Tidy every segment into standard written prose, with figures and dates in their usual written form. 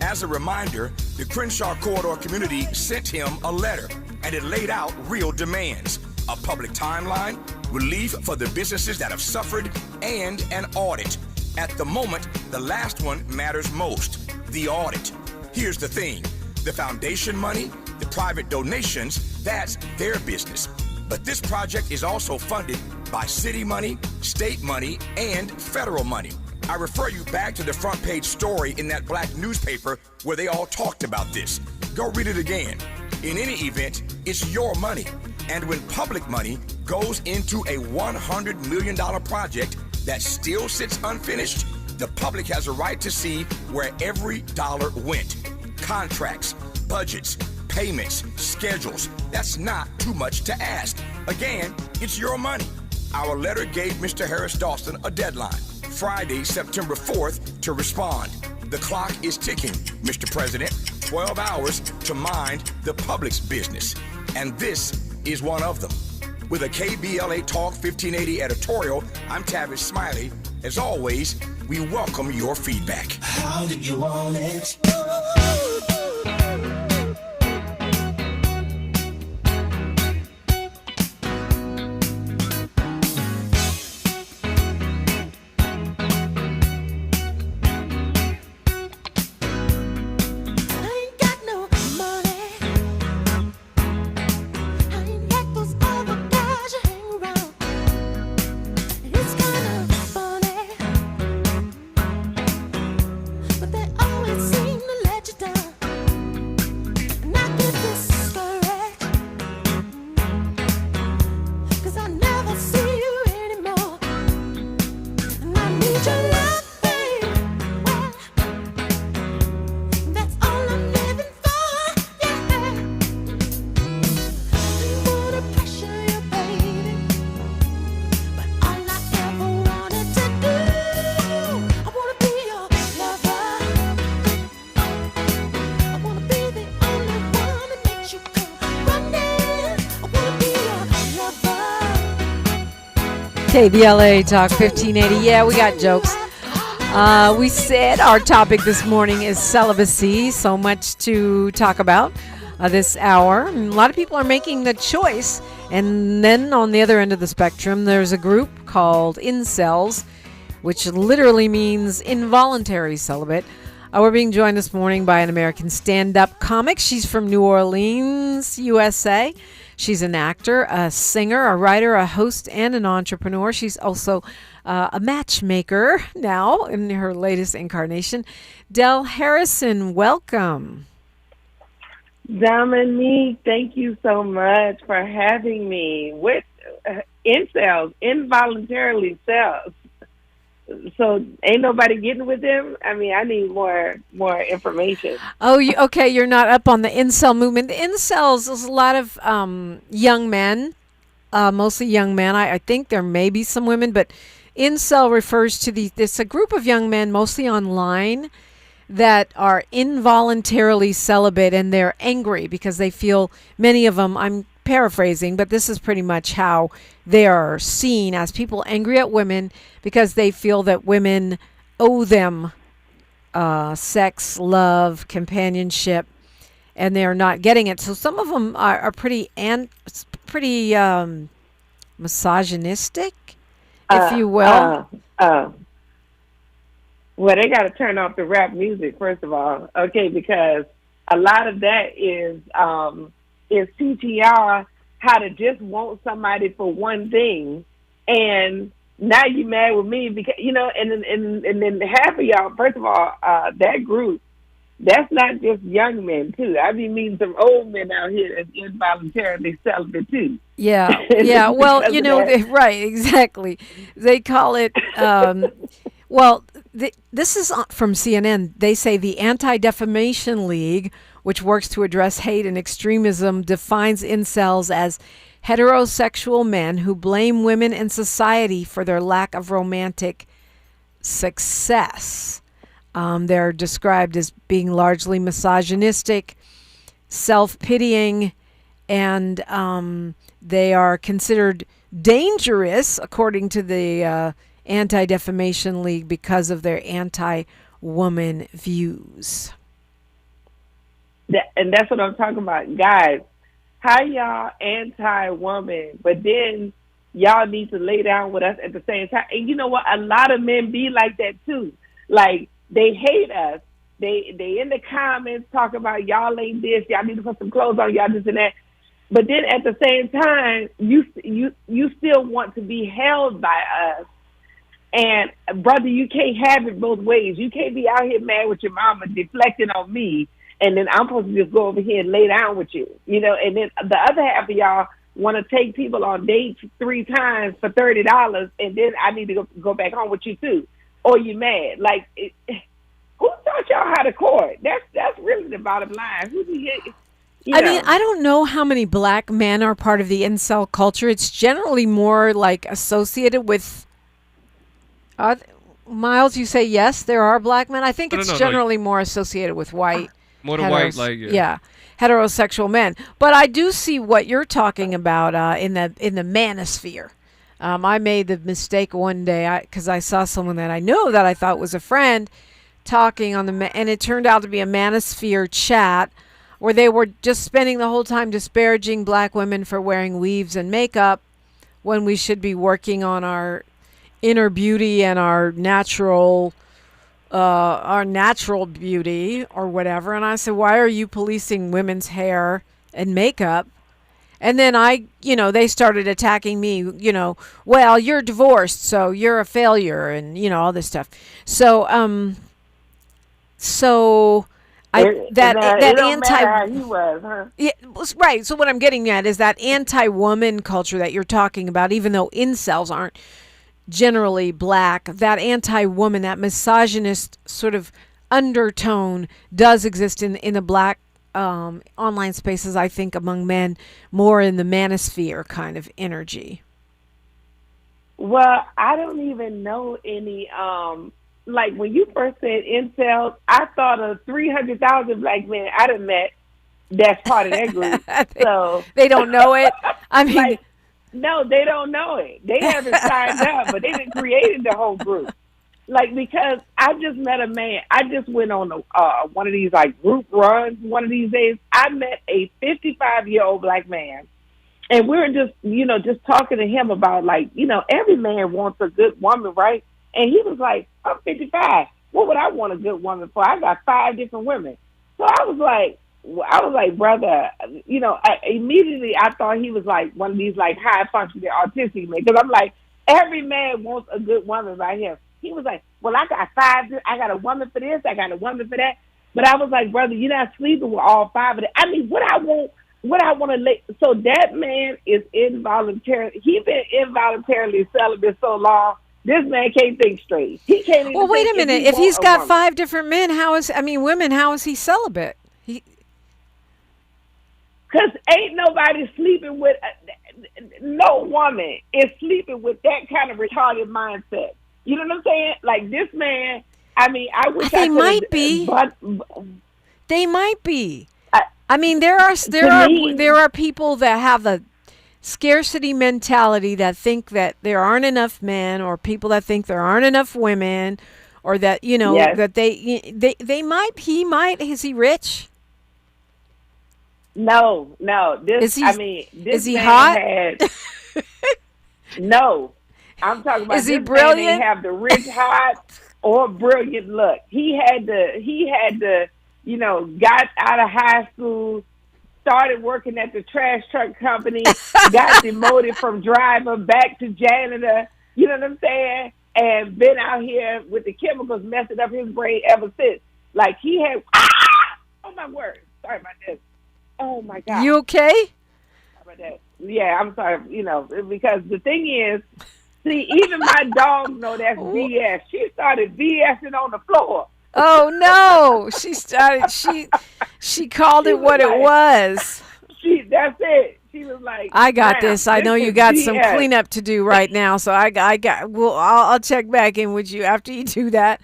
As a reminder, the Crenshaw Corridor community sent him a letter, and it laid out real demands: a public timeline, relief for the businesses that have suffered, and an audit. At the moment, the last one matters most: the audit. Here's the thing: the foundation money, the private donations, that's their business. But this project is also funded by city money, state money, and federal money. I refer you back to the front page story in that black newspaper where they all talked about this. Go read it again. In any event, it's your money. And when public money goes into a $100 million project that still sits unfinished, the public has a right to see where every dollar went. Contracts, budgets, payments, schedules. That's not too much to ask. Again, it's your money. Our letter gave Mr. Harris Dawson a deadline, Friday, September 4th, to respond. The clock is ticking, Mr. President. 12 hours to mind the public's business. And this is one of them. With a KBLA Talk 1580 editorial, I'm Tavis Smiley. As always, we welcome your feedback. How do you want it? KBLA Talk 1580. Yeah, we got jokes. We said our topic this morning is celibacy. So much to talk about this hour. And a lot of people are making the choice. And then on the other end of the spectrum, there's a group called incels, which literally means involuntary celibate. We're being joined this morning by an American stand-up comic. She's from New Orleans, USA. She's an actor, a singer, a writer, a host, and an entrepreneur. She's also a matchmaker now in her latest incarnation. Del Harrison, welcome. Dominique, thank you so much for having me. With incels, involuntarily cells. So ain't nobody getting with them? I mean, I need more information. Oh, okay. You're not up on the incel movement. The incels is a lot of young men, mostly young men. I think there may be some women, but incel refers to it's a group of young men, mostly online, that are involuntarily celibate, and they're angry because they feel, many of them, I'm paraphrasing, but this is pretty much how they are seen, as people angry at women because they feel that women owe them sex, love, companionship, and they're not getting it. So some of them are pretty misogynistic, if you will. Well, they got to turn off the rap music, first of all, okay, because a lot of that is CTR, how to just want somebody for one thing, and now you mad with me because and then half of y'all. First of all, that group, that's not just young men too. I be meeting some old men out here that's involuntarily celibate too. Yeah, yeah. Well, right, exactly. They call it. This is from CNN. They say the Anti-Defamation League, which works to address hate and extremism, defines incels as heterosexual men who blame women and society for their lack of romantic success. They're described as being largely misogynistic, self-pitying, and they are considered dangerous, according to the Anti-Defamation League, because of their anti-woman views. And that's what I'm talking about, guys. How y'all anti-woman, but then y'all need to lay down with us at the same time. And you know what? A lot of men be like that too. Like, they hate us. They in the comments talking about y'all ain't this, y'all need to put some clothes on, y'all this and that. But then at the same time, you still want to be held by us. And brother, you can't have it both ways. You can't be out here mad with your mama deflecting on me, and then I'm supposed to just go over here and lay down with you, you know. And then the other half of y'all want to take people on dates 3 times for $30, and then I need to go back home with you too, or you mad. Like, who taught y'all how to court? That's really the bottom line. Who do you? I mean, I don't know how many black men are part of the incel culture. It's generally more like associated with. Miles, you say yes, there are black men. I think it's generally more associated with white. More than white, like yeah, heterosexual men. But I do see what you're talking about in the manosphere. I made the mistake one day because I saw someone that I knew that I thought was a friend talking on and it turned out to be a manosphere chat where they were just spending the whole time disparaging black women for wearing weaves and makeup when we should be working on our inner beauty and our natural beauty or whatever. And I said, why are you policing women's hair and makeup? And then they started attacking me, well, you're divorced, so you're a failure, and, all this stuff. So, that anti, he was, huh? Yeah, right. So what I'm getting at is that anti-woman culture that you're talking about, even though incels aren't generally black, that anti-woman, that misogynist sort of undertone does exist in the black online spaces, I think, among men, more in the manosphere kind of energy. Well, I don't even know any, like when you first said incels, I thought of 300,000 black men I done met that's part of that group. They don't know it. I mean... Like, no, they don't know it. They haven't signed up, but they've created the whole group. Like, because I just met a man. I just went on one of these, like, group runs one of these days. I met a 55-year-old black man, and we were just talking to him about, like, every man wants a good woman, right? And he was like, I'm 55. What would I want a good woman for? I got 5 different women. So I was like, brother, immediately I thought he was like one of these like high functioning autistic men, because I'm like, every man wants a good woman right here. He was like, well, I got 5. I got a woman for this. I got a woman for that. But I was like, brother, you're not sleeping with all 5 of them. I mean, what I want to so that man is involuntary. He's been involuntarily celibate so long. This man can't think straight. He can't even. Well, wait a minute. If he's got 5 different men, women, how is he celibate? Because ain't nobody sleeping with, no woman is sleeping with that kind of retarded mindset. You know what I'm saying? Like, this man, I mean, I wish they might be. They might be. I mean, there are people that have the scarcity mentality that think that there aren't enough men, or people that think there aren't enough women, or that, yes. that they might, is he rich? No. Is he hot? No, I'm talking about. Is he brilliant? Man didn't have the rich, hot, or brilliant look. He had the, got out of high school, started working at the trash truck company, got demoted from driver back to janitor. You know what I'm saying? And been out here with the chemicals messing up his brain ever since. Like, he had. Oh my word! Sorry about this. Oh my God. You okay? Yeah, I'm sorry, because the thing is, see, even my dog know that's BS. She started BSing on the floor. Oh no. She called it what it was. That's it. She was like, I got this. I know you got some cleanup to do right now, so I'll check back in with you after you do that.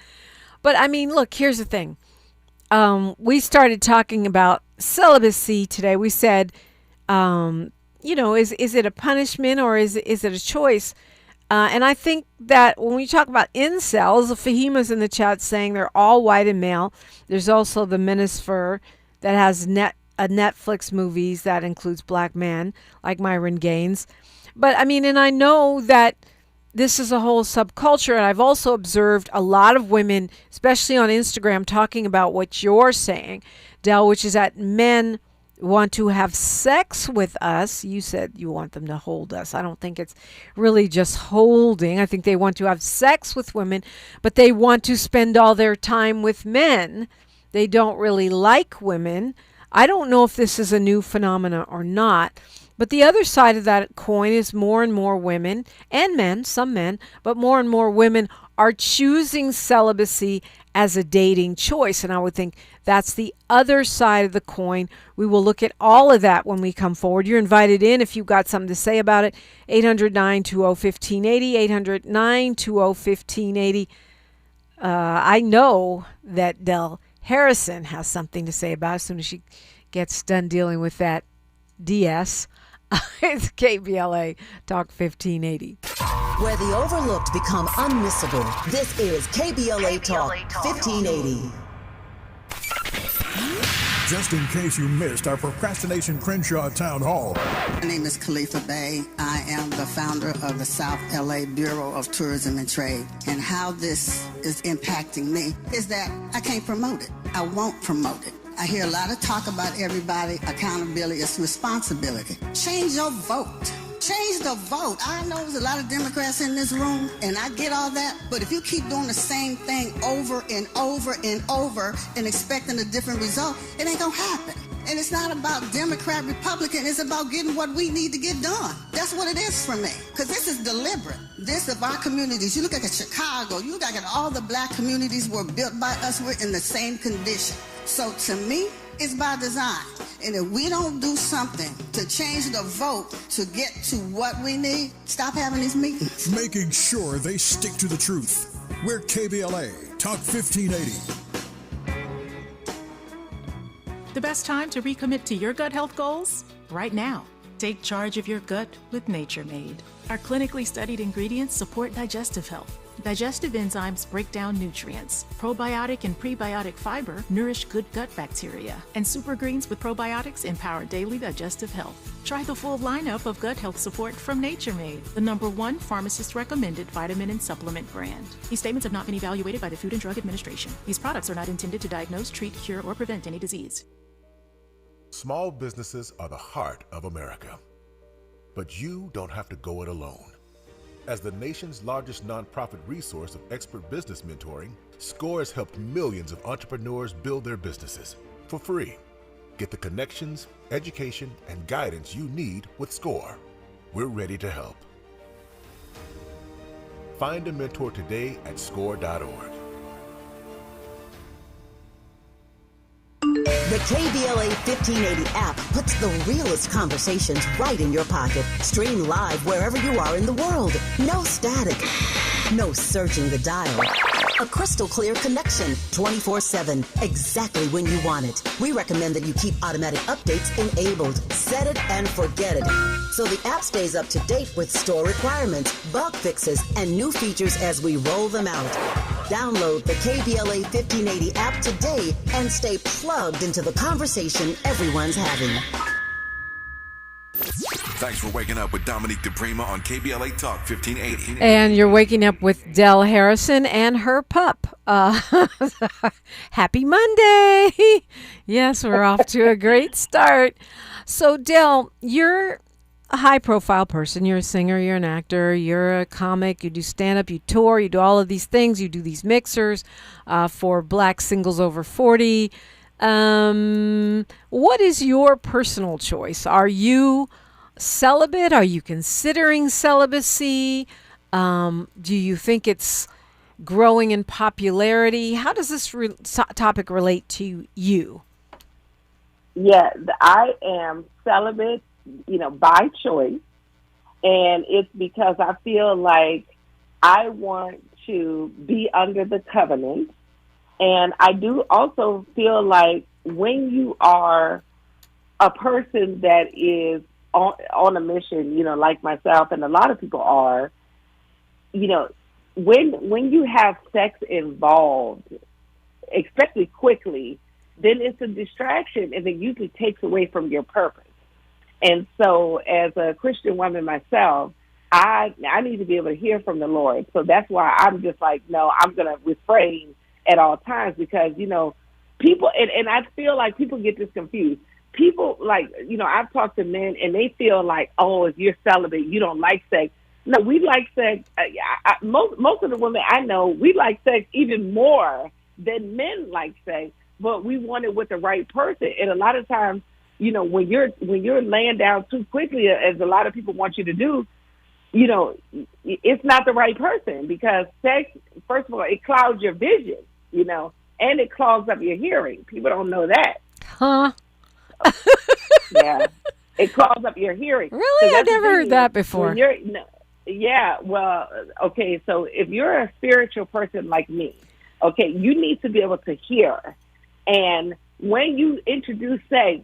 But I mean, look, here's the thing. We started talking about celibacy today. We said, is it a punishment or is it a choice? And I think that when we talk about incels, Fahima's in the chat saying they're all white and male. There's also the manosphere that has Netflix movies that includes black men like Myron Gaines. But I mean, and I know that this is a whole subculture, and I've also observed a lot of women, especially on Instagram, talking about what you're saying, Del, which is that men want to have sex with us. You said you want them to hold us. I don't think it's really just holding. I think they want to have sex with women, but they want to spend all their time with men. They don't really like women. I don't know if this is a new phenomena or not, but the other side of that coin is more and more women and men, some men, but more and more women are choosing celibacy as a dating choice. And I would think that's the other side of the coin. We will look at all of that when we come forward. You're invited in if you've got something to say about it. 800-920-1580, 800-920-1580. I know that Del Harrison has something to say about it as soon as she gets done dealing with that DS. It's KBLA Talk 1580. Where the overlooked become unmissable. This is KBLA Talk 1580. Just in case you missed our Procrastination Crenshaw Town Hall. My name is Khalifa Bey. I am the founder of the South LA Bureau of Tourism and Trade. And how this is impacting me is that I can't promote it. I won't promote it. I hear a lot of talk about everybody, accountability is responsibility. Change your vote. Change the vote. I know there's a lot of Democrats in this room, and I get all that, but if you keep doing the same thing over and over and over and expecting a different result, it ain't gonna happen. And it's not about Democrat, Republican, it's about getting what we need to get done. That's what it is for me, because this is deliberate. This of our communities, you look at Chicago, you look at all the black communities were built by us, we're in the same condition. So to me, it's by design. And if we don't do something to change the vote to get to what we need, stop having these meetings. Making sure they stick to the truth. We're KBLA Talk 1580. The best time to recommit to your gut health goals? Right now. Take charge of your gut with Nature Made. Our clinically studied ingredients support digestive health. Digestive enzymes break down nutrients. Probiotic and prebiotic fiber nourish good gut bacteria. And super greens with probiotics empower daily digestive health. Try the full lineup of gut health support from Nature Made, the #1 pharmacist-recommended vitamin and supplement brand. These statements have not been evaluated by the Food and Drug Administration. These products are not intended to diagnose, treat, cure, or prevent any disease. Small businesses are the heart of America. But you don't have to go it alone. As the nation's largest nonprofit resource of expert business mentoring, SCORE has helped millions of entrepreneurs build their businesses for free. Get the connections, education, and guidance you need with SCORE. We're ready to help. Find a mentor today at score.org. The KBLA 1580 app puts the realest conversations right in your pocket. Stream live wherever you are in the world. No static. No searching the dial. A crystal clear connection 24/7, exactly when you want it. We recommend that you keep automatic updates enabled. Set it and forget it. So the app stays up to date with store requirements, bug fixes, and new features as we roll them out. Download the KBLA 1580 app today and stay plugged into the conversation everyone's having. Thanks for waking up with Dominique DiPrima on KBLA Talk 1580. And you're waking up with Del Harrison and her pup. Happy Monday. Yes, we're off to a great start. So, Del, you're a high-profile person. You're a singer, you're an actor, you're a comic, you do stand-up, you tour, you do all of these things. You do these mixers for black singles over 40. What is your personal choice? Are you celibate? Are you considering celibacy? Do you think it's growing in popularity? How does this topic relate to you? Yeah, I am celibate, by choice. And it's because I feel like I want to be under the covenant. And I do also feel like when you are a person that is on a mission, like myself and a lot of people are, when you have sex involved, especially quickly, then it's a distraction, and it usually takes away from your purpose. And so as a Christian woman myself, I need to be able to hear from the Lord. So that's why I'm just like, no, I'm going to refrain at all times, because, people, and I feel like people get this confused. People, like, I've talked to men, and they feel like, oh, if you're celibate, you don't like sex. No, we like sex. Most of the women I know, we like sex even more than men like sex, but we want it with the right person. And a lot of times, when you're laying down too quickly, as a lot of people want you to do, it's not the right person, because sex, first of all, it clouds your vision, and it clogs up your hearing. People don't know that. Huh? Yeah. It clogs up your hearing. Really? I've never heard that before. Yeah, well, okay, so if you're a spiritual person like me, okay, you need to be able to hear. And when you introduce sex,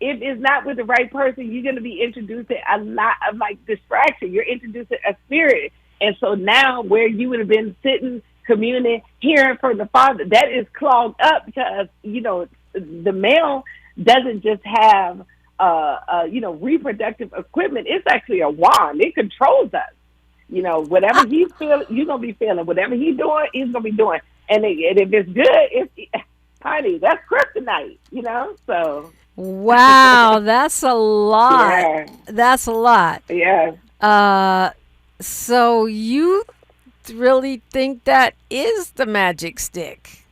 if it's not with the right person, you're going to be introducing a lot of, like, distraction. You're introducing a spirit. And so now where you would have been sitting, communing, hearing from the Father, that is clogged up, because, the male doesn't just have, reproductive equipment. It's actually a wand. It controls us. Whatever he's feeling, you're going to be feeling. Whatever he's doing, he's going to be doing. And if it's good, honey, that's kryptonite, so. Wow, that's a lot. Yeah. That's a lot. Yeah. So you really think that is the magic stick?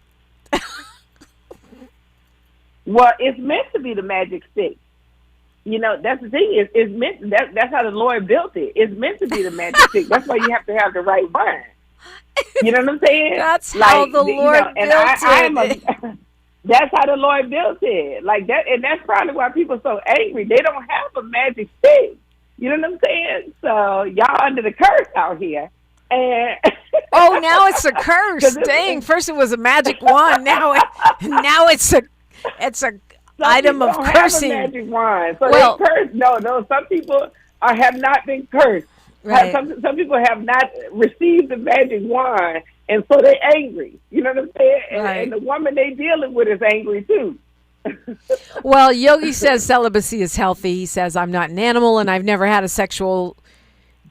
Well, it's meant to be the magic stick. That's the thing. It's meant. That's how the Lord built it. It's meant to be the magic stick. That's why you have to have the right one. You know what I'm saying? That's how the Lord built it. That's how the Lord built it. Like that, and that's probably why people are so angry. They don't have a magic stick. You know what I'm saying? So y'all under the curse out here. And oh, now it's a curse. Dang! First it was a magic wand. Now it's a item of cursing. Have a magic wand. So they curse. No. Some people have not been cursed. Right. Some people have not received the magic wand, and so they're angry. You know what I'm saying? And the woman they dealing with is angry too. Well, Yogi says celibacy is healthy. He says, I'm not an animal and I've never had a sexual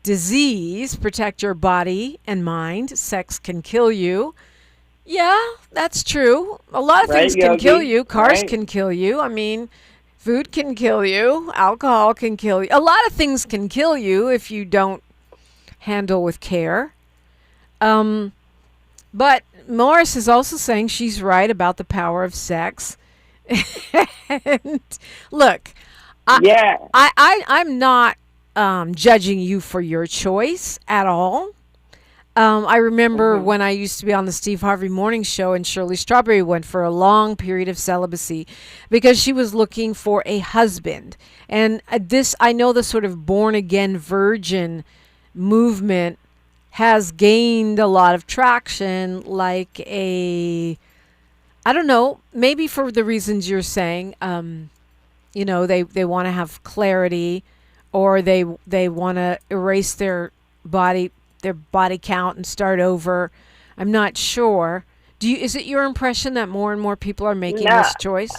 disease. Protect your body and mind. Sex can kill you. Yeah, that's true. A lot of things can kill you. Cars can kill you. I mean, food can kill you. Alcohol can kill you. A lot of things can kill you if you don't handle with care. But Morris is also saying she's right about the power of sex. And look, I'm not judging you for your choice at all. I remember when I used to be on the Steve Harvey Morning Show, and Shirley Strawberry went for a long period of celibacy because she was looking for a husband. And I know the sort of born-again virgin movement has gained a lot of traction, like I don't know, maybe for the reasons you're saying, they want to have clarity, or they want to erase their body count and start over. I'm not sure. Is it your impression that more and more people are making this choice?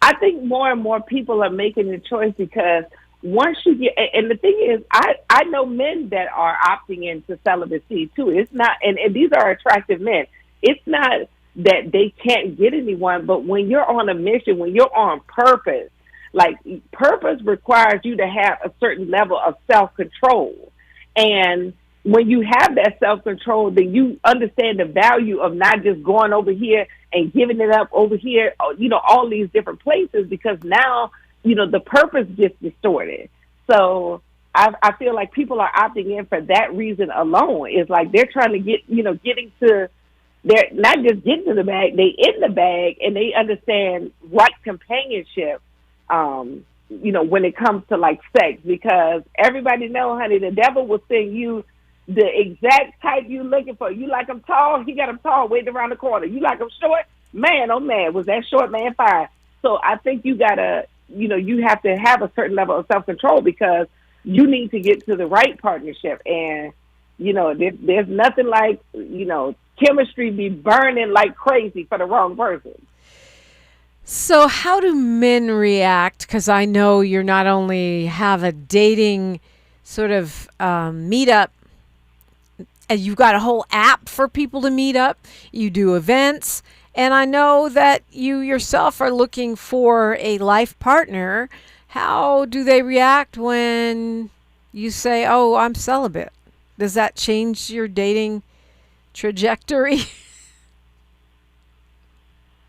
I think more and more people are making the choice because once you get, and the thing is, I know men that are opting into celibacy too. It's not, and these are attractive men. It's not that they can't get anyone, but when you're on a mission, when you're on purpose, like purpose requires you to have a certain level of self-control. And when you have that self-control, then you understand the value of not just going over here and giving it up over here, all these different places, because now, the purpose gets distorted. So I feel like people are opting in for that reason alone. It's like they're trying to they're not just getting to the bag, they in the bag, and they understand right companionship, when it comes to like sex, because everybody know, honey, the devil will send you the exact type you looking for. You like him tall, he got him tall, waiting around the corner. You like him short, man, oh man, was that short man fine? So I think you gotta, you have to have a certain level of self-control, because you need to get to the right partnership. And, there's nothing like, chemistry be burning like crazy for the wrong person. So how do men react? Because I know you're not only have a dating sort of meetup, and you've got a whole app for people to meet up. You do events, and I know that you yourself are looking for a life partner. How do they react when you say, "Oh, I'm celibate"? Does that change your dating trajectory?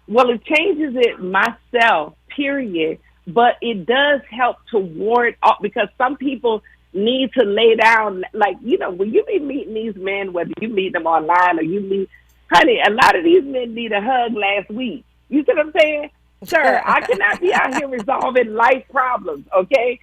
Well, it changes it myself, period. But it does help to ward off because some people need to lay down, like, when you be meeting these men, whether you meet them online or you meet, honey, a lot of these men need a hug last week. You see what I'm saying? Sir, I cannot be out here resolving life problems, okay?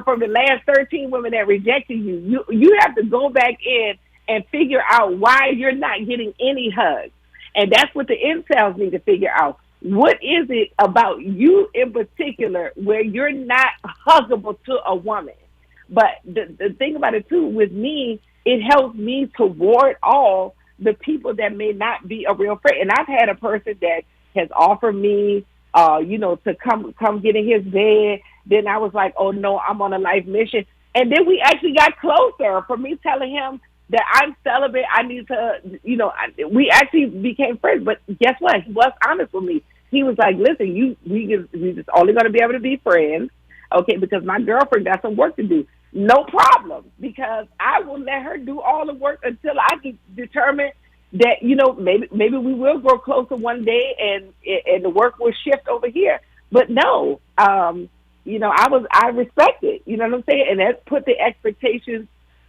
From the last 13 women that rejected you have to go back in and figure out why you're not getting any hugs. And that's what the incels need to figure out. What is it about you in particular where you're not huggable to a woman? But the thing about it, too, with me, it helps me to ward off the people that may not be a real friend. And I've had a person that has offered me, to come get in his bed. Then I was like, oh, no, I'm on a life mission. And then we actually got closer for me telling him that I'm celibate. I need to, we actually became friends. But guess what? He was honest with me. He was like, listen, we just only going to be able to be friends, okay, because my girlfriend got some work to do. No problem, because I will let her do all the work until I can determine that, maybe we will grow closer one day and the work will shift over here. But no, I respect it, you know what I'm saying? And that's put the expectations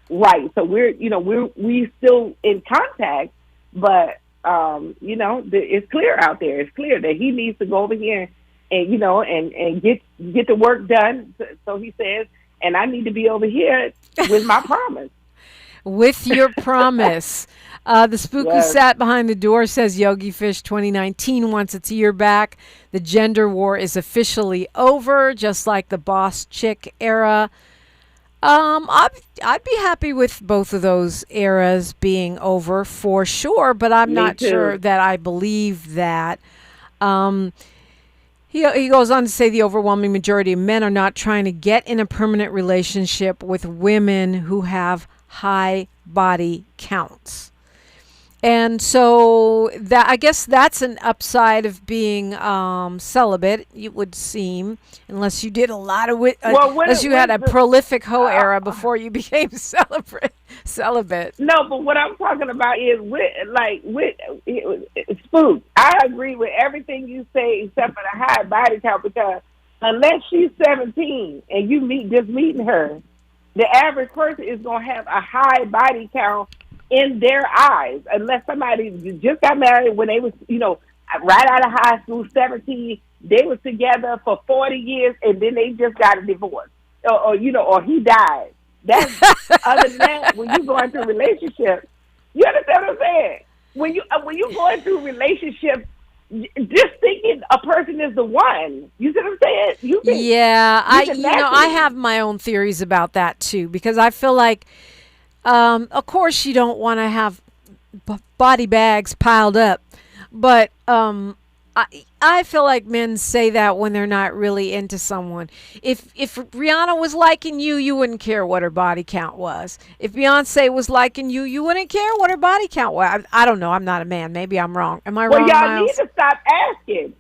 right. So we still in contact, but it's clear out there. It's clear that he needs to go over here and and get the work done. So he says, and I need to be over here with my promise. With your promise. The spook who sat behind the door says Yogi Fish 2019 wants its year back. The gender war is officially over, just like the boss chick era. I'd be happy with both of those eras being over for sure, but I'm not sure that I believe that. He goes on to say the overwhelming majority of men are not trying to get in a permanent relationship with women who have high body counts. And so that, I guess that's an upside of being celibate, it would seem, unless you did a lot of unless you had a prolific hoe era before you became celibate. No, but what I'm talking about is with Spook. I agree with everything you say except for the high body count, because unless she's 17 and you meeting her, the average person is going to have a high body count in their eyes, unless somebody just got married when they was, right out of high school, 17, they was together for 40 years and then they just got a divorce, or he died. That's other than that, when you going through relationships, you understand what I'm saying? When you going through relationships, just thinking a person is the one. You see what I'm saying? I have my own theories about that too, because I feel like, of course, you don't want to have body bags piled up, but I feel like men say that when they're not really into someone. If Rihanna was liking you, you wouldn't care what her body count was. If Beyonce was liking you, you wouldn't care what her body count was. I don't know. I'm not a man. Maybe I'm wrong. Am I wrong, y'all Miles? need to stop asking.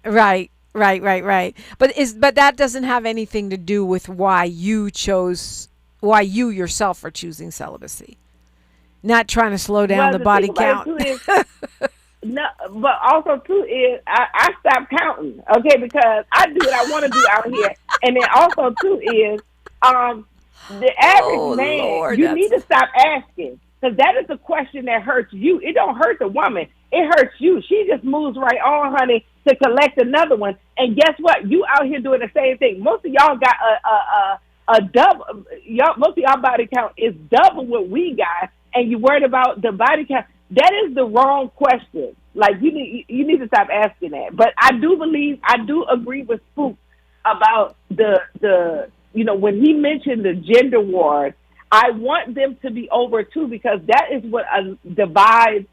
Right. But that doesn't have anything to do with why you yourself are choosing celibacy. Not trying to slow down the body count. No, but also too is I stopped counting, okay, because I do what I want to do out here, and then also too is the average man. Lord, you need to stop asking, because that is a question that hurts you. It don't hurt the woman; it hurts you. She just moves right on, honey, to collect another one. And guess what? You out here doing the same thing. Most of y'all got a double. Most of y'all body count is double what we got, and you worried about the body count. That is the wrong question. Like, you need to stop asking that. But I do agree with Spook about the when he mentioned the gender wars. I want them to be over too, because that is what divides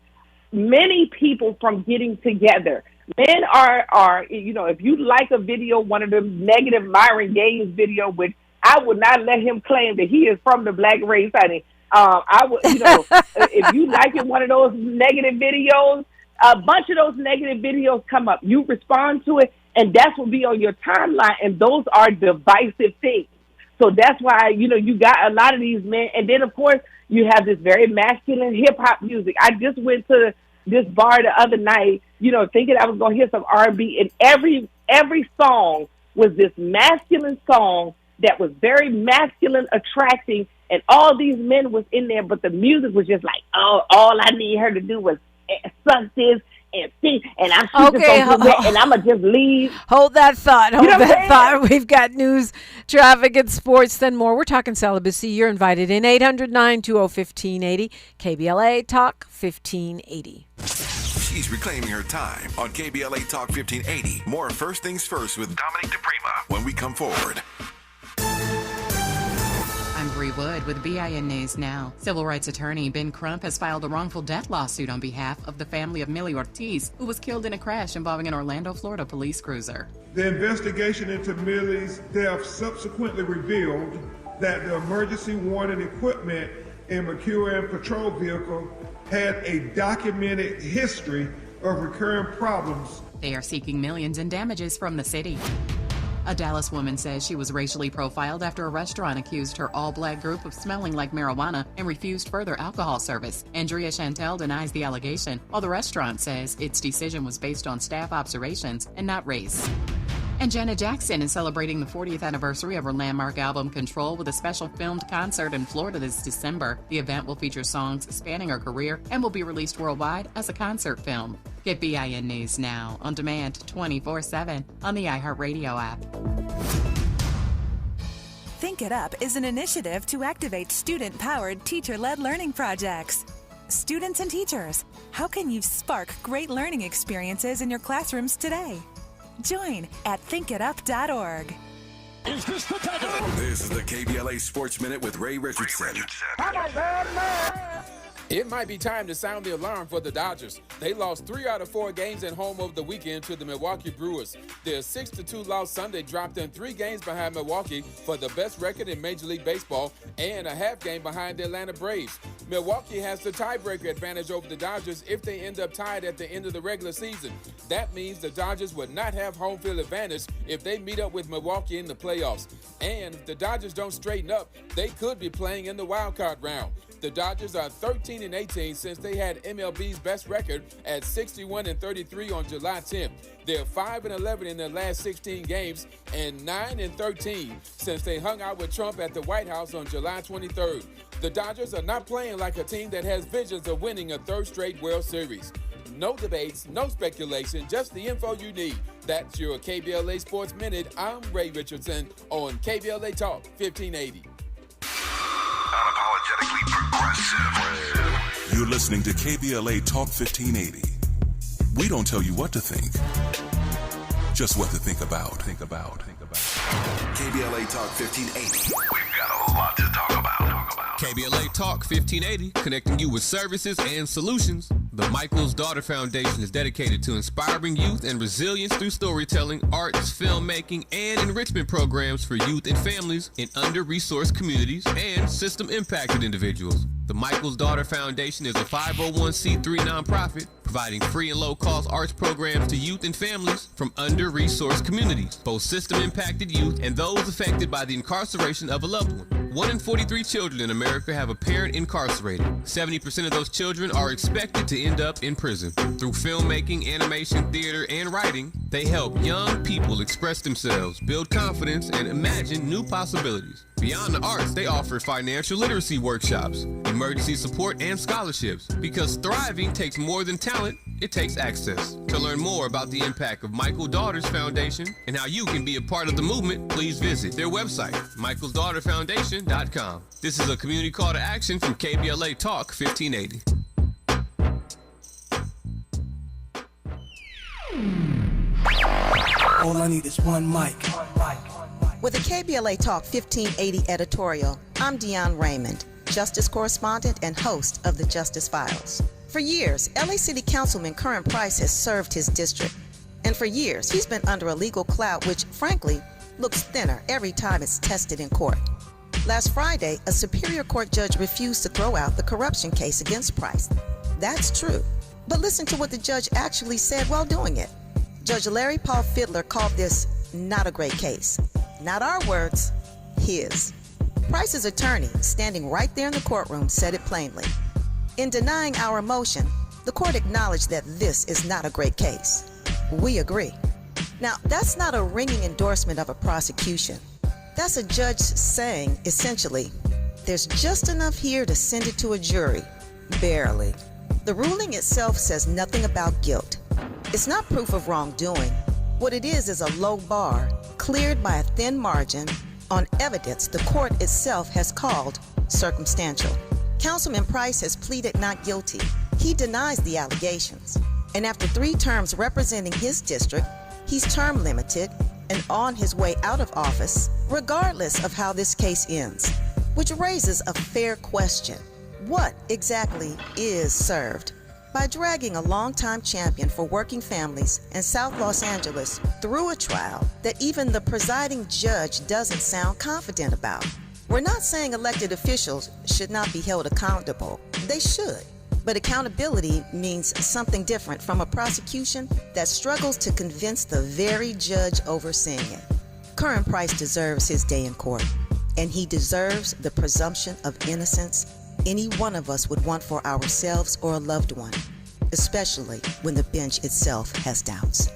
many people from getting together. Men are if you like a video, one of the negative Myron Gaines video, which I would not let him claim that he is from the black race, honey. I would, if you like one of those negative videos, a bunch of those negative videos come up. You respond to it, and that's what be on your timeline, and those are divisive things. So that's why, you got a lot of these men. And then, of course, you have this very masculine hip-hop music. I just went to this bar the other night, thinking I was going to hear some R&B, and every song was this masculine song that was very masculine, attracting, and all these men was in there, but the music was just like, oh, all I need her to do was suck this and sing, and I'm and I'm going to just leave. Hold that thought. We've got news, traffic, and sports, then more. We're talking celibacy. You're invited in 800-920-1580, KBLA Talk 1580. She's reclaiming her time on KBLA Talk 1580. More First Things First with Dominique DiPrima when we come forward. I'm Bree Wood with BIN News Now. Civil rights attorney Ben Crump has filed a wrongful death lawsuit on behalf of the family of Millie Ortiz, who was killed in a crash involving an Orlando, Florida police cruiser. The investigation into Millie's death subsequently revealed that the emergency warning equipment in McEwen patrol vehicle had a documented history of recurring problems. They are seeking millions in damages from the city. A Dallas woman says she was racially profiled after a restaurant accused her all-black group of smelling like marijuana and refused further alcohol service. Andrea Chantel denies the allegation, while the restaurant says its decision was based on staff observations and not race. And Janet Jackson is celebrating the 40th anniversary of her landmark album Control with a special filmed concert in Florida this December. The event will feature songs spanning her career and will be released worldwide as a concert film. Get BIN News Now on demand 24/7 on the iHeartRadio app. Think It Up is an initiative to activate student-powered, teacher-led learning projects. Students and teachers, how can you spark great learning experiences in your classrooms today? Join at thinkitup.org. Is this the time? This is the KBLA Sports Minute with Ray Richardson. It might be time to sound the alarm for the Dodgers. They lost 3 out of 4 games at home over the weekend to the Milwaukee Brewers. Their 6-2 loss Sunday dropped them 3 games behind Milwaukee for the best record in Major League Baseball and a half game behind the Atlanta Braves. Milwaukee has the tiebreaker advantage over the Dodgers if they end up tied at the end of the regular season. That means the Dodgers would not have home field advantage if they meet up with Milwaukee in the playoffs. And if the Dodgers don't straighten up, they could be playing in the wild card round. The Dodgers are 13-18 since they had MLB's best record at 61-33 on July 10th. They're 5-11 in their last 16 games and 9-13 since they hung out with Trump at the White House on July 23rd. The Dodgers are not playing like a team that has visions of winning a 3rd straight World Series. No debates, no speculation, just the info you need. That's your KBLA Sports Minute. I'm Ray Richardson on KBLA Talk 1580. Unapologetically progressive. You're listening to KBLA Talk 1580. We don't tell you what to think, just what to think about. KBLA Talk 1580. We've got a lot to talk about. KBLA Talk 1580, connecting you with services and solutions. The Michael's Daughter Foundation is dedicated to inspiring youth and resilience through storytelling, arts, filmmaking, and enrichment programs for youth and families in under-resourced communities and system-impacted individuals. The Michael's Daughter Foundation is a 501c3 nonprofit providing free and low-cost arts programs to youth and families from under-resourced communities, both system-impacted youth and those affected by the incarceration of a loved one. 1 in 43 children in America have a parent incarcerated. 70% of those children are expected to end up in prison. Through filmmaking, animation, theater, and writing, they help young people express themselves, build confidence, and imagine new possibilities. Beyond the arts, they offer financial literacy workshops, emergency support, and scholarships. Because thriving takes more than talent, it takes access. To learn more about the impact of Michael Daughters Foundation and how you can be a part of the movement, please visit their website, michaelsdaughterfoundation.com. This is a community call to action from KBLA Talk 1580. All I need is one mic. With a KBLA Talk 1580 editorial, I'm Dionne Raymond, Justice Correspondent and host of the Justice Files. For years, LA City Councilman Curran Price has served his district. And for years, he's been under a legal cloud which, frankly, looks thinner every time it's tested in court. Last Friday, a Superior Court judge refused to throw out the corruption case against Price. That's true. But listen to what the judge actually said while doing it. Judge Larry Paul Fidler called this not a great case. Not our words, his. Price's attorney, standing right there in the courtroom, said it plainly. In denying our motion, the court acknowledged that this is not a great case. We agree. Now, that's not a ringing endorsement of a prosecution. That's a judge saying, essentially, there's just enough here to send it to a jury. Barely. The ruling itself says nothing about guilt. It's not proof of wrongdoing. What it is a low bar, cleared by a thin margin, on evidence the court itself has called circumstantial. Councilman Price has pleaded not guilty. He denies the allegations. And after 3 terms representing his district, he's term limited and on his way out of office, regardless of how this case ends. Which raises a fair question. What exactly is served? By dragging a longtime champion for working families in South Los Angeles through a trial that even the presiding judge doesn't sound confident about. We're not saying elected officials should not be held accountable. They should. But accountability means something different from a prosecution that struggles to convince the very judge overseeing it. Curran Price deserves his day in court, and he deserves the presumption of innocence any one of us would want for ourselves or a loved one, especially when the bench itself has doubts.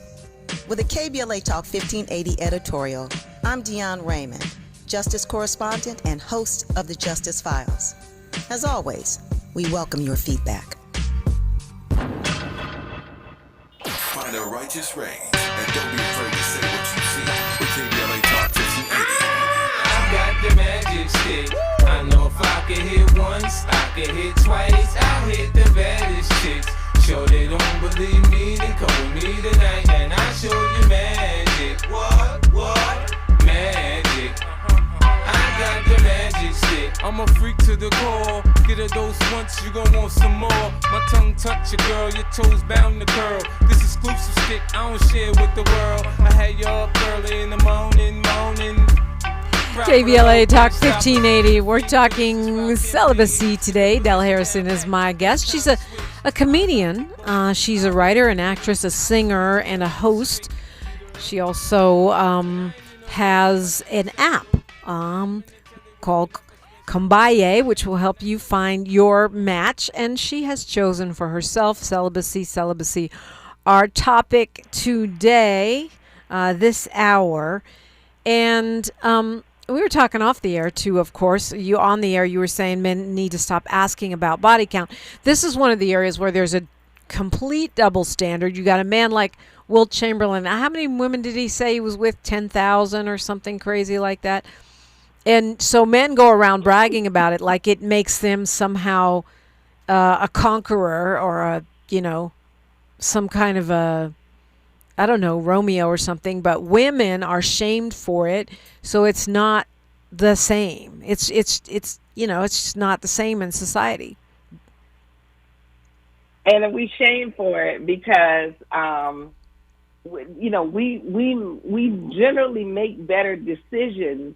With a KBLA Talk 1580 editorial, I'm Dion Raymond, Justice Correspondent and host of the Justice Files. As always, we welcome your feedback. Find a righteous range and don't be afraid to say what you see with KBLA Talk 1580. I got the magic stick. I know if I can hit once, I can hit twice. I'll hit the baddest chicks. Sure they don't believe me, then come with me tonight and I'll show you magic. What? Magic. I got the magic stick. I'm a freak to the core. Get a dose once, you gon' want some more. My tongue touch your girl, your toes bound to curl. This exclusive stick, I don't share with the world. I had you up early in the morning. KBLA Talk 1580. We're talking celibacy today. Del Harrison is my guest. She's a comedian. She's a writer, an actress, a singer, and a host. She also has an app called Kumbaye, which will help you find your match. And she has chosen for herself celibacy. Our topic today, this hour. And we were talking off the air, too, of course. You on the air, you were saying men need to stop asking about body count. This is one of the areas where there's a complete double standard. You got a man like Wilt Chamberlain. How many women did he say he was with? 10,000 or something crazy like that. And so men go around bragging about it like it makes them somehow a conqueror or some kind of a, I don't know, Romeo or something, but women are shamed for it, so it's not the same. It's just not the same in society. And we shame for it because we generally make better decisions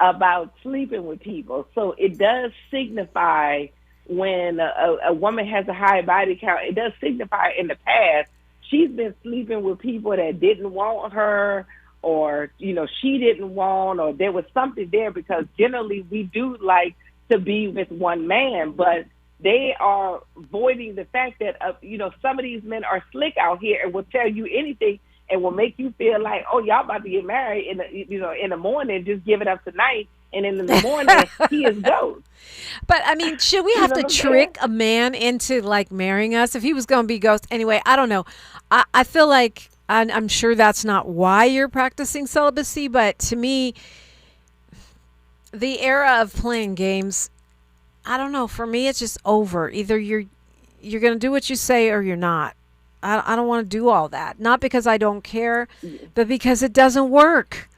about sleeping with people. So it does signify when a woman has a high body count. It does signify in the past she's been sleeping with people that didn't want her, or, she didn't want, or there was something there, because generally we do like to be with one man, but they are voiding the fact that, some of these men are slick out here and will tell you anything and will make you feel like, oh, y'all about to get married in the morning, just give it up tonight. And in the morning, he is ghost. But, I mean, should we have to trick a man into, marrying us if he was going to be ghost? Anyway, I don't know. I feel like I'm sure that's not why you're practicing celibacy, but to me, the era of playing games, I don't know. For me, it's just over. Either you're going to do what you say or you're not. I don't want to do all that. Not because I don't care, but because it doesn't work.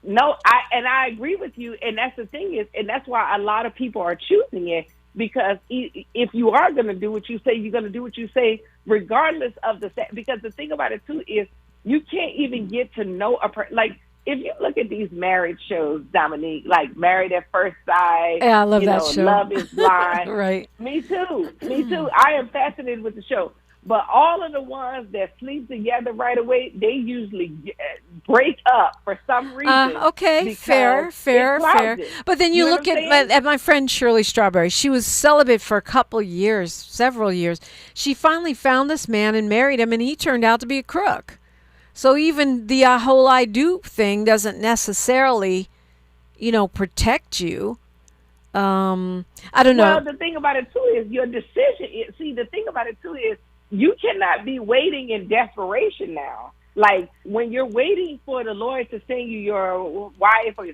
No, I agree with you, and that's the thing is, and that's why a lot of people are choosing it, because if you are going to do what you say, you're going to do what you say regardless of because the thing about it too is you can't even get to know a person. Like, if you look at these marriage shows, Dominique, like Married at First Sight, Yeah, I love that show. Love is Blind. Right. Me too. I am fascinated with the show. But all of the ones that sleep together right away, they usually break up for some reason. Okay, fair. But then you look at my friend Shirley Strawberry. She was celibate for a couple years, several years. She finally found this man and married him, and he turned out to be a crook. So even the whole I do thing doesn't necessarily, protect you. I don't know. Well, the thing about it too is your decision. See, the thing about it too is you cannot be waiting in desperation now. Like, when you're waiting for the Lord to send you your wife or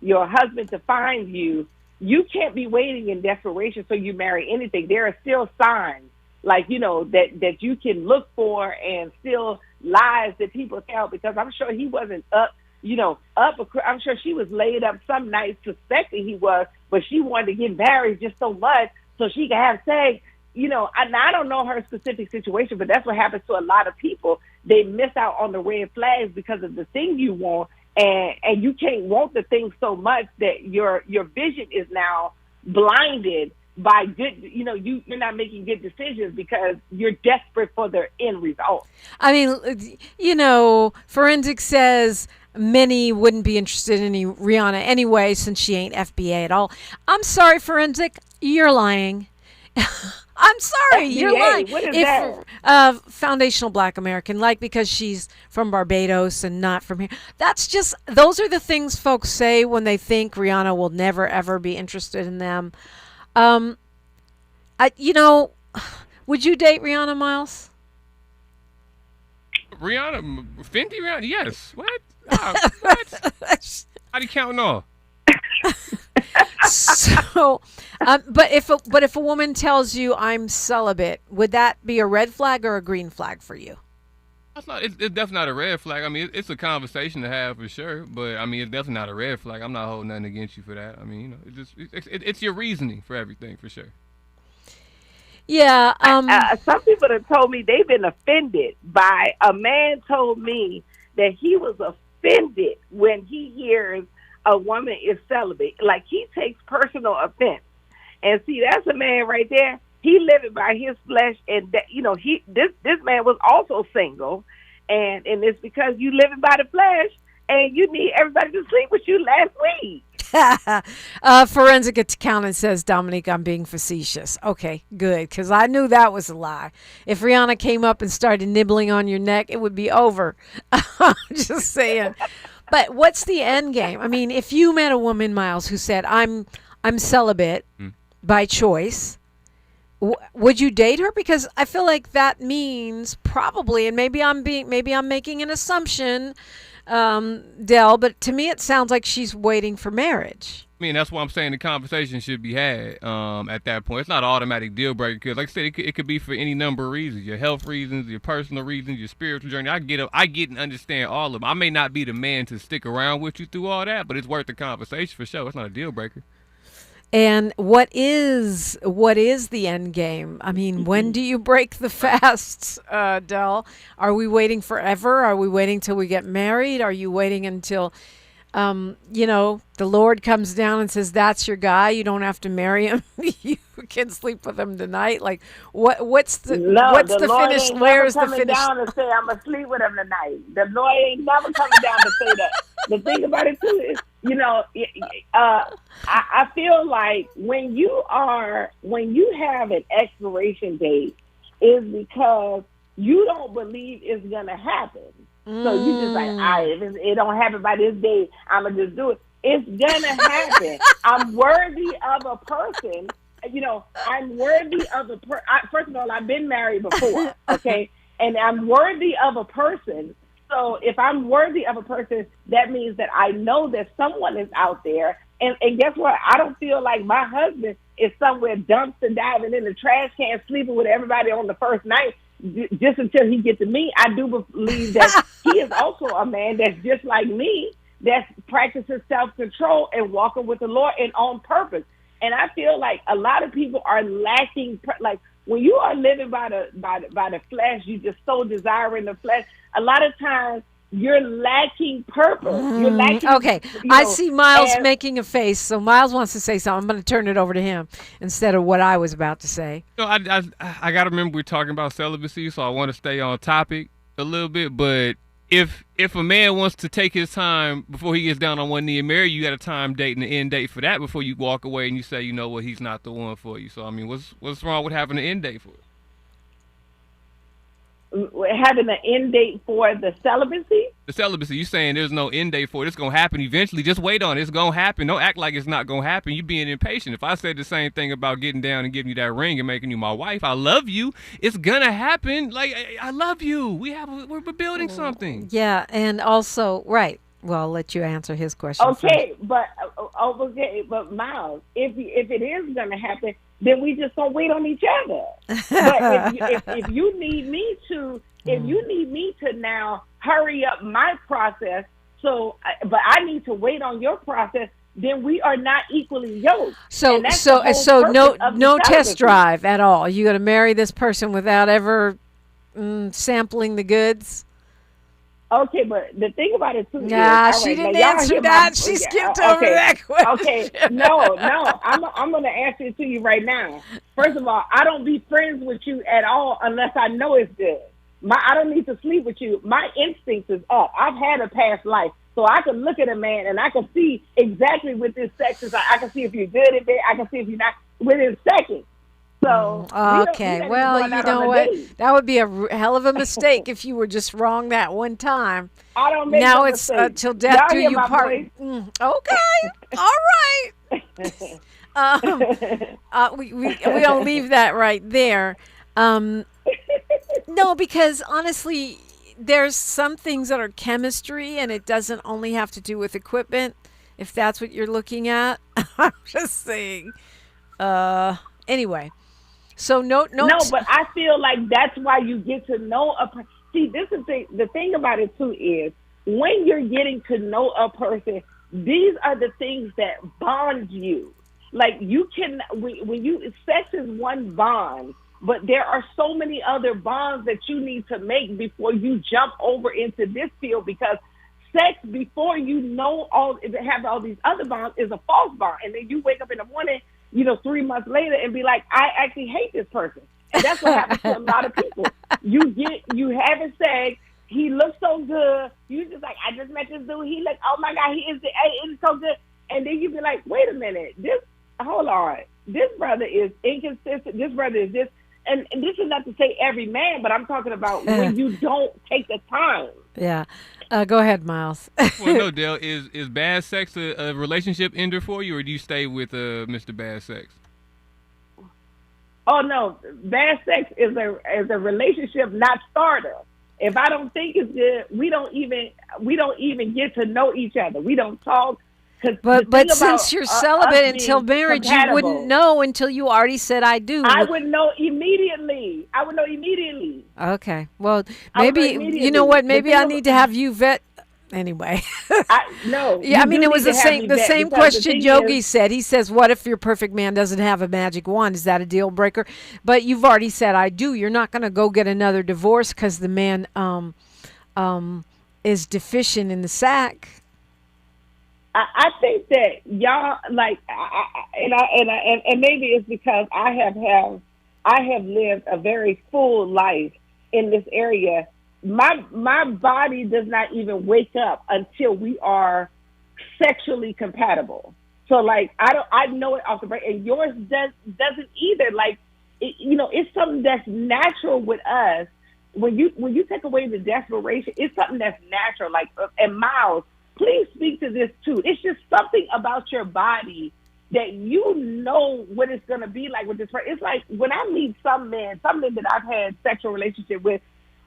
your husband to find you, you can't be waiting in desperation so you marry anything. There are still signs, like, that you can look for, and still lies that people tell, because I'm sure he wasn't I'm sure she was laid up some nights suspecting he was, but she wanted to get married just so much so she could have sex. I don't know her specific situation, but that's what happens to a lot of people. They miss out on the red flags because of the thing you want, and you can't want the thing so much that your vision is now blinded by good. You're not making good decisions because you're desperate for the end result. I mean, Forensic says many wouldn't be interested in Rihanna anyway, since she ain't FBA at all. I'm sorry, Forensic, you're lying. I'm sorry, FBA, you're lying. What is that? Foundational Black American, because she's from Barbados and not from here. Those are the things folks say when they think Rihanna will never ever be interested in them. Would you date Rihanna, Miles? Rihanna, Fenty Rihanna, yes. What? What? How do you count on? So, but if a woman tells you I'm celibate, would that be a red flag or a green flag for you? It's definitely not a red flag. I mean, it's a conversation to have for sure, but I mean, it's definitely not a red flag. I'm not holding nothing against you for that. I mean, it's your reasoning for everything for sure. Yeah. Some people have told me they've been offended by a man. Told me that he was offended when he hears a woman is celibate. Like, he takes personal offense. And see, that's a man right there. He living by his flesh, and that, this man was also single, and it's because you living by the flesh, and you need everybody to sleep with you last week. Forensic Accountant says, Dominique, I'm being facetious. Okay, good, because I knew that was a lie. If Rihanna came up and started nibbling on your neck, it would be over. I'm just saying. But what's the end game? I mean, if you met a woman, Miles, who said, I'm celibate by choice, would you date her? Because I feel like that means probably, and maybe I'm making an assumption, Del, but to me it sounds like she's waiting for marriage. I mean, that's why I'm saying the conversation should be had at that point. It's not an automatic deal breaker, because, like I said, it could be for any number of reasons: your health reasons, your personal reasons, your spiritual journey. I get and understand all of them. I may not be the man to stick around with you through all that, but it's worth the conversation for sure. It's not a deal breaker. And what is the end game? I mean, when do you break the fast, Del? Are we waiting forever? Are we waiting till we get married? Are you waiting until the Lord comes down and says, that's your guy, you don't have to marry him, you can sleep with him tonight? Like, what's the Lord finish? Where's the finish? Down and say, I'm gonna sleep with him tonight. The Lord ain't never coming down to say that. The thing about it too is, I feel like when you have an expiration date, is because you don't believe it's gonna happen. So you just like, if it don't happen by this day, I'm going to just do it. It's going to happen. I'm worthy of a person. I'm worthy of a person. First of all, I've been married before, okay? And I'm worthy of a person. So if I'm worthy of a person, that means that I know that someone is out there. And guess what? I don't feel like my husband is somewhere dumpster diving in the trash can, sleeping with everybody on the first night. Just until he gets to me. I do believe that he is also a man that's just like me, that practices self-control and walking with the Lord and on purpose. And I feel like a lot of people are lacking, like when you are living by the flesh, you just so desiring the flesh. A lot of times you're lacking purpose. You're lacking. Okay, I see Miles making a face, so Miles wants to say something. I'm going to turn it over to him instead of what I was about to say. No, I got to remember we're talking about celibacy, so I want to stay on topic a little bit. But if a man wants to take his time before he gets down on one knee and marry you, got a time date and an end date for that before you walk away and you say, you know what, he's not the one for you. So I mean, what's wrong with having an end date for it? Having an end date for the celibacy? The celibacy, you saying there's no end date for it. It's going to happen eventually. Just wait on it. It's going to happen. Don't act like it's not going to happen. You being impatient. If I said the same thing about getting down and giving you that ring and making you my wife, I love you. It's going to happen. Like, I love you. We're building something. Yeah, and also, right. Well, I'll let you answer his question Okay, first. but Miles, if it is going to happen, then we just don't wait on each other. But if you need me to now hurry up my process, but I need to wait on your process, then we are not equally yoked. So no test drive at all. You're going to marry this person without ever sampling the goods? Okay, but the thing about it too is, she didn't answer that. She skipped over that question. Okay, no, I'm going to answer it to you right now. First of all, I don't be friends with you at all unless I know it's good. I don't need to sleep with you. My instinct is up. I've had a past life, so I can look at a man and I can see exactly what this sex is. I can see if you're good at it. I can see if you're not within seconds. So okay, well, you know what? That would be a hell of a mistake if you were just wrong that one time. I don't make now no it's till mistake. death do Y'all hear you my part. voice? Okay, all right. We don't leave that right there. No, because honestly, there's some things that are chemistry, and it doesn't only have to do with equipment. If that's what you're looking at, I'm just saying. Anyway. So no. But I feel like that's why you get to know a person. See, this is the thing about it too is when you're getting to know a person, these are the things that bond you. Like you can, sex is one bond, but there are so many other bonds that you need to make before you jump over into this field, because sex before you know have all these other bonds is a false bond, and then you wake up in the morning, 3 months later and be like, I actually hate this person. And that's what happens to a lot of people. You having sex, he looks so good. You just like, I just met this dude. He like, oh my God, he is so good. And then you be like, wait a minute, hold on. This brother is inconsistent. This brother is this. And this is not to say every man, but I'm talking about when you don't take the time. Yeah. Go ahead, Miles. Well, no, Dale, is bad sex a relationship ender for you, or do you stay with Mr. Bad Sex? Oh no, bad sex is a relationship not starter. If I don't think it's good, we don't even get to know each other. We don't talk. But since you're celibate until marriage, you wouldn't know until you already said I do. I would know immediately. Okay. Well, maybe you know what? Maybe I need to have you vet. Anyway. No. Yeah, I mean, it was the same question Yogi said. He says, what if your perfect man doesn't have a magic wand? Is that a deal breaker? But you've already said I do. You're not going to go get another divorce because the man is deficient in the sack. I think that y'all like, and maybe it's because I have lived a very full life in this area. My body does not even wake up until we are sexually compatible. So like I know it off the break, and yours doesn't either. Like it's something that's natural with us. When you take away the desperation, it's something that's natural. Like, and Miles, please speak to this too. It's just something about your body that what it's going to be like with this person. It's like when I meet some men that I've had sexual relationship with,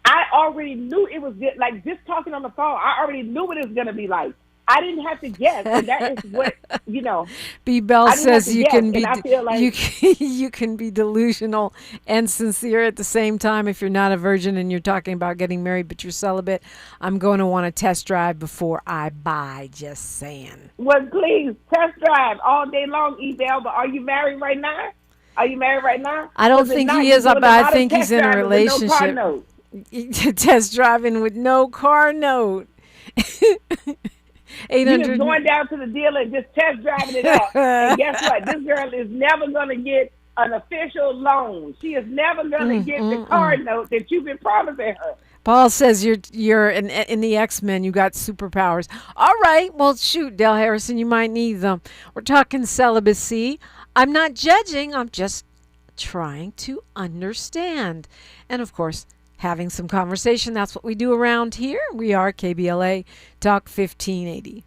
I already knew it was good. Like just talking on the phone, I already knew what it was going to be like. I didn't have to guess, and that is what B. Bell says you can be like, you can be delusional and sincere at the same time if you're not a virgin and you're talking about getting married but you're celibate. I'm going to want to test drive before I buy. Just saying. Well, please test drive all day long, Edel. But are you married right now? Are you married right now? I don't think he is, but I think he's in a relationship. Test driving with no car note. 800. You just going down to the dealer and just test driving it out. And guess what? This girl is never going to get an official loan. She is never going to get the car note that you've been promising her. Paul says you're in the X-Men. You got superpowers. All right. Well, shoot, Del Harrison, you might need them. We're talking celibacy. I'm not judging. I'm just trying to understand. And, of course, having some conversation. That's what we do around here. We are KBLA Talk 1580.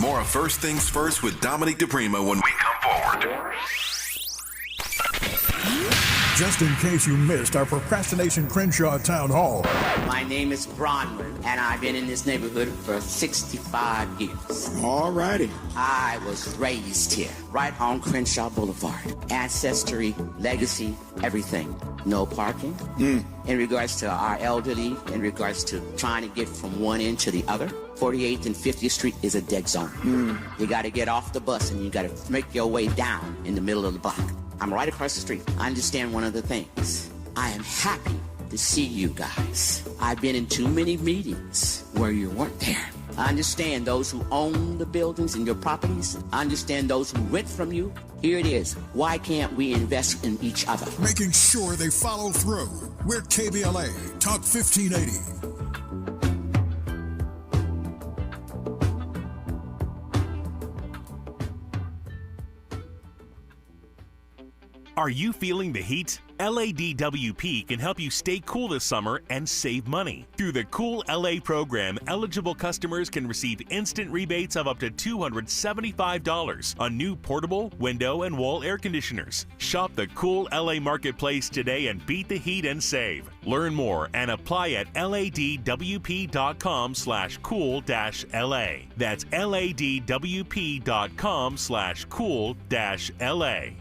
More of First Things First with Dominique DiPrima when we come forward. Just in case you missed our Procrastination Crenshaw Town Hall. My name is Bronwyn, and I've been in this neighborhood for 65 years. All righty. I was raised here, right on Crenshaw Boulevard. Ancestry, legacy, everything. No parking. In regards to our elderly, in regards to trying to get from one end to the other, 48th and 50th Street is a dead zone. You got to get off the bus, and you got to make your way down in the middle of the block. I'm right across the street. I understand one of the things. I am happy to see you guys. I've been in too many meetings where you weren't there. I understand those who own the buildings and your properties. I understand those who rent from you. Here it is. Why can't we invest in each other? Making sure they follow through. We're KBLA Talk 1580. Are you feeling the heat? LADWP can help you stay cool this summer and save money. Through the Cool LA program, eligible customers can receive instant rebates of up to $275 on new portable, window, and wall air conditioners. Shop the Cool LA Marketplace today and beat the heat and save. Learn more and apply at ladwp.com/cool-LA. That's ladwp.com/cool-LA.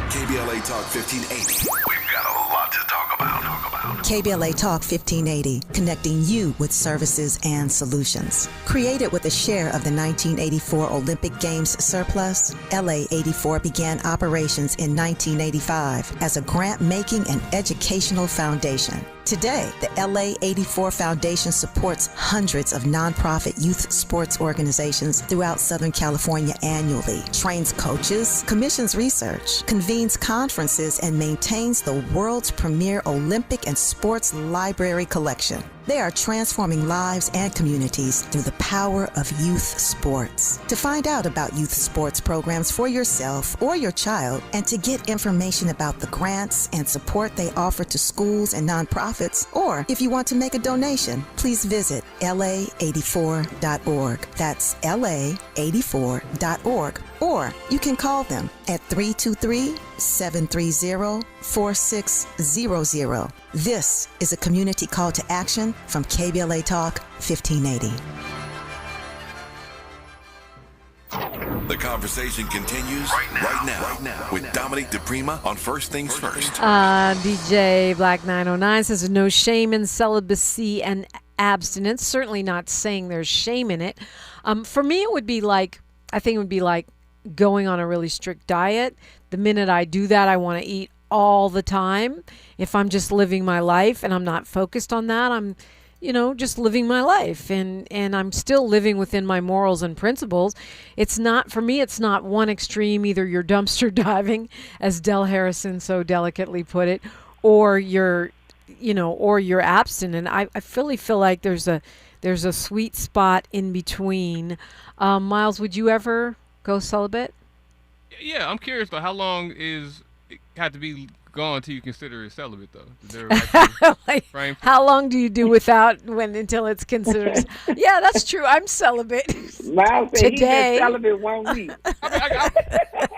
KBLA Talk 1580. We've got a lot to talk about. KBLA Talk 1580, connecting you with services and solutions. Created with a share of the 1984 Olympic Games surplus, LA 84 began operations in 1985 as a grant-making and educational foundation. Today, the LA 84 Foundation supports hundreds of nonprofit youth sports organizations throughout Southern California annually, trains coaches, commissions research, convenes conferences, and maintains the world's premier Olympic and sports library collection. They are transforming lives and communities through the power of youth sports. To find out about youth sports programs for yourself or your child, and to get information about the grants and support they offer to schools and nonprofits, or if you want to make a donation, please visit la84.org. That's la84.org. Or you can call them at 323-730-4600. This is a community call to action from KBLA Talk 1580. The conversation continues right now with Dominique DiPrima on First Things First. DJ Black 909 says there's no shame in celibacy and abstinence. Certainly not saying there's shame in it. For me, it would be like, I think it would be like going on a really strict diet. The minute I do that, I want to eat all the time. If I'm just living my life and I'm not focused on that, I'm, just living my life and I'm still living within my morals and principles. It's not, for me, it's not one extreme. Either you're dumpster diving, as Del Harrison so delicately put it, or you're abstinent. I really feel like there's a sweet spot in between. Miles, would you ever go celibate? Yeah, I'm curious though. How long is it had to be gone until you consider it celibate though? Is there like, how long do you do without until it's considered? Yeah, that's true. I'm celibate Miles said today. He's been celibate 1 week. I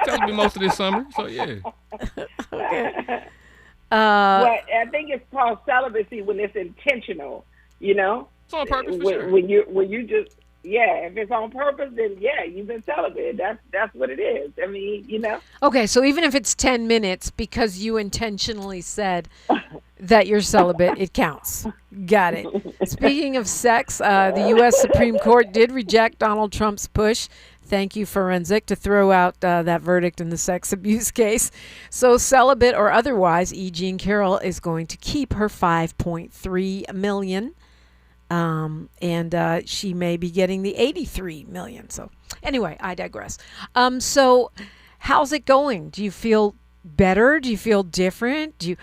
celibate most of this summer, so yeah. Okay. Well, I think it's called celibacy when it's intentional. It's on purpose. For sure. When you just. Yeah, if it's on purpose, then yeah, you've been celibate. That's what it is. I mean, Okay, so even if it's 10 minutes because you intentionally said that you're celibate, it counts. Got it. Speaking of sex, the U.S. Supreme Court did reject Donald Trump's push Thank you, Forensic, to throw out that verdict in the sex abuse case. So celibate or otherwise, E. Jean Carroll is going to keep her $5.3 million. And she may be getting the $83 million. So anyway, I digress. So how's it going? Do you feel better? Do you feel different? You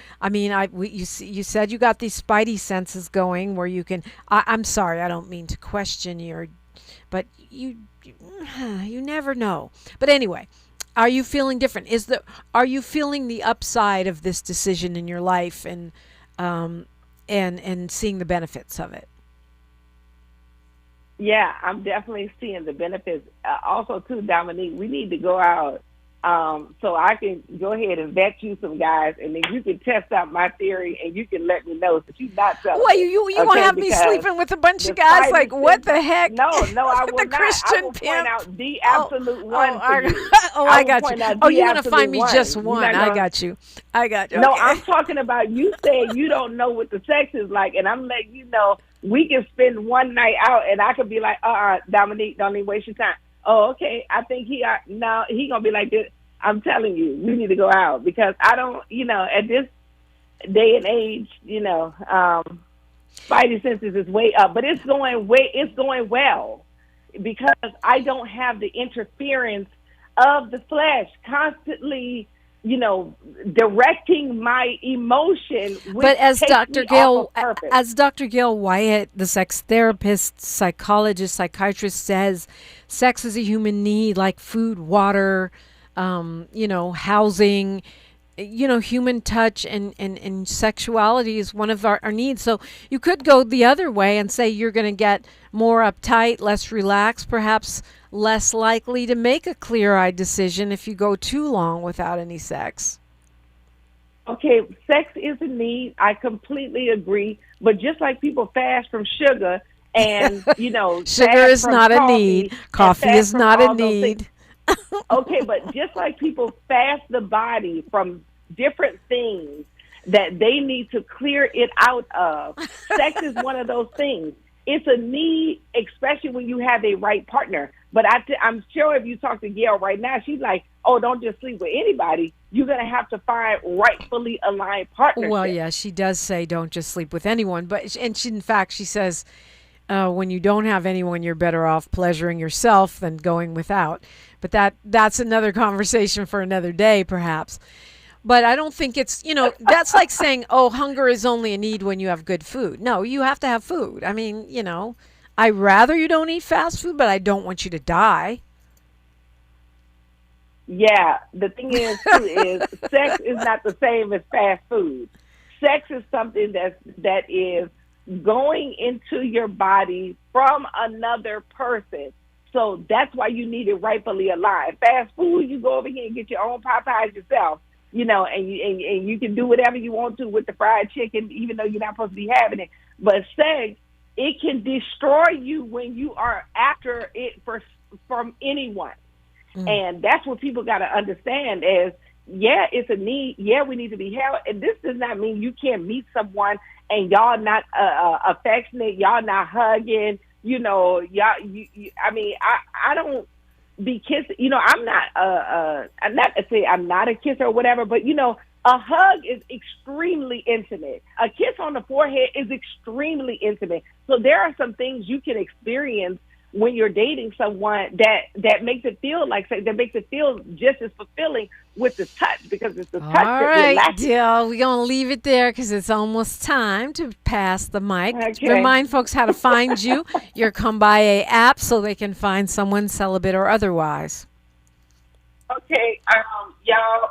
said you got these spidey senses going where you can. I'm sorry, I don't mean to question you, but you never know. But anyway, are you feeling different? Are you feeling the upside of this decision in your life and seeing the benefits of it? Yeah, I'm definitely seeing the benefits. Also, too, Dominique, we need to go out so I can go ahead and vet you some guys, and then you can test out my theory, and you can let me know that you're not selling. What, you want to have me sleeping with a bunch of guys? Like, what the heck? No, I will the not. Christian I will pimp. point out the absolute one for you. I got you. Oh, you're going to find me just one. I got you. No, Okay. I'm talking about you saying you don't know what the sex is like, and I'm letting you know we can spend one night out, and I could be like, Dominique, don't even waste your time. Oh, okay. I think he going to be like this. I'm telling you, we need to go out because I don't, at this day and age, spidey senses is way up, but it's going well because I don't have the interference of the flesh constantly, directing my emotion. But as Dr. Gail Wyatt, the sex therapist, psychologist, psychiatrist says, sex is a human need like food, water, housing, human touch and sexuality is one of our needs. So you could go the other way and say you're going to get more uptight, less relaxed, perhaps less likely to make a clear-eyed decision if you go too long without any sex. Okay, sex is a need. I completely agree. But just like people fast from sugar and, sugar is not a need. Coffee is not a need. Okay, but just like people fast the body from different things that they need to clear it out of, sex is one of those things. It's a need, especially when you have a right partner. But I'm sure if you talk to Gail right now, she's like, oh, don't just sleep with anybody. You're going to have to find rightfully aligned partners. Well, yeah, she does say don't just sleep with anyone. But in fact, she says when you don't have anyone, you're better off pleasuring yourself than going without. But that's another conversation for another day, perhaps. But I don't think it's, that's like saying, oh, hunger is only a need when you have good food. No, you have to have food. I mean, I'd rather you don't eat fast food, but I don't want you to die. Yeah, the thing is, too, is sex is not the same as fast food. Sex is something that is going into your body from another person. So that's why you need it rightfully aligned. Fast food, you go over here and get your own Popeyes yourself, and you can do whatever you want to with the fried chicken, even though you're not supposed to be having it. But sex, it can destroy you when you are after it from anyone. And that's what people got to understand is, yeah, it's a need. Yeah, we need to be held. And this does not mean you can't meet someone and y'all not affectionate, y'all not hugging, y'all. I don't be kissing. I'm not to say I'm not a kisser or whatever, but a hug is extremely intimate. A kiss on the forehead is extremely intimate. So there are some things you can experience when you're dating someone that makes it feel like sex, that makes it feel just as fulfilling with the touch, because it's the touch All right, Jill, we're going to leave it there because it's almost time to pass the mic. Okay. Remind folks how to find you, your Come By A app, so they can find someone celibate or otherwise. Okay, y'all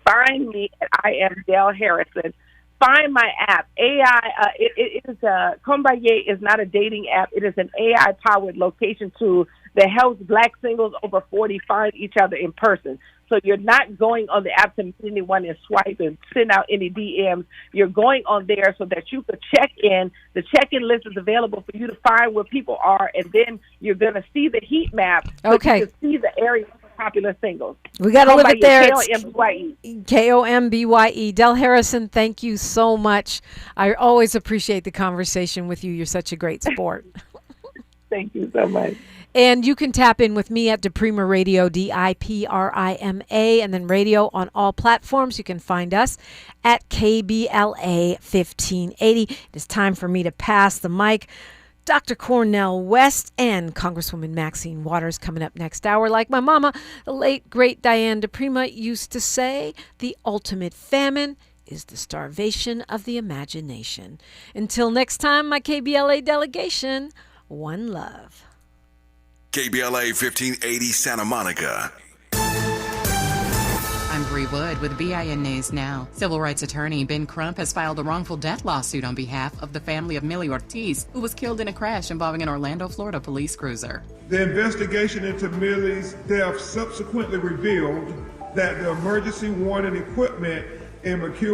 find me at I am Dell Harrison. Find my app. AI, it is Kombaye is not a dating app. It is an AI-powered location tool that helps Black singles over 40 find each other in person. So you're not going on the app to meet anyone and swipe and send out any DMs. You're going on there so that you could check in. The check-in list is available for you to find where people are, and then you're going to see the heat map so you can see the area of popular singles. We got to live it there. Kombaye. Kombaye. Del Harrison, thank you so much. I always appreciate the conversation with you. You're such a great sport. Thank you so much. And you can tap in with me at DiPrima Radio, DiPrima, and then radio on all platforms. You can find us at KBLA 1580. It is time for me to pass the mic. Dr. Cornel West and Congresswoman Maxine Waters coming up next hour. Like my mama, the late, great Diane DiPrima used to say, the ultimate famine is the starvation of the imagination. Until next time, my KBLA delegation, one love. KBLA 1580 Santa Monica. I'm Bree Wood with BIN News Now. Civil rights attorney Ben Crump has filed a wrongful death lawsuit on behalf of the family of Millie Ortiz, who was killed in a crash involving an Orlando, Florida police cruiser. The investigation into Millie's death subsequently revealed that the emergency warning equipment in McHugh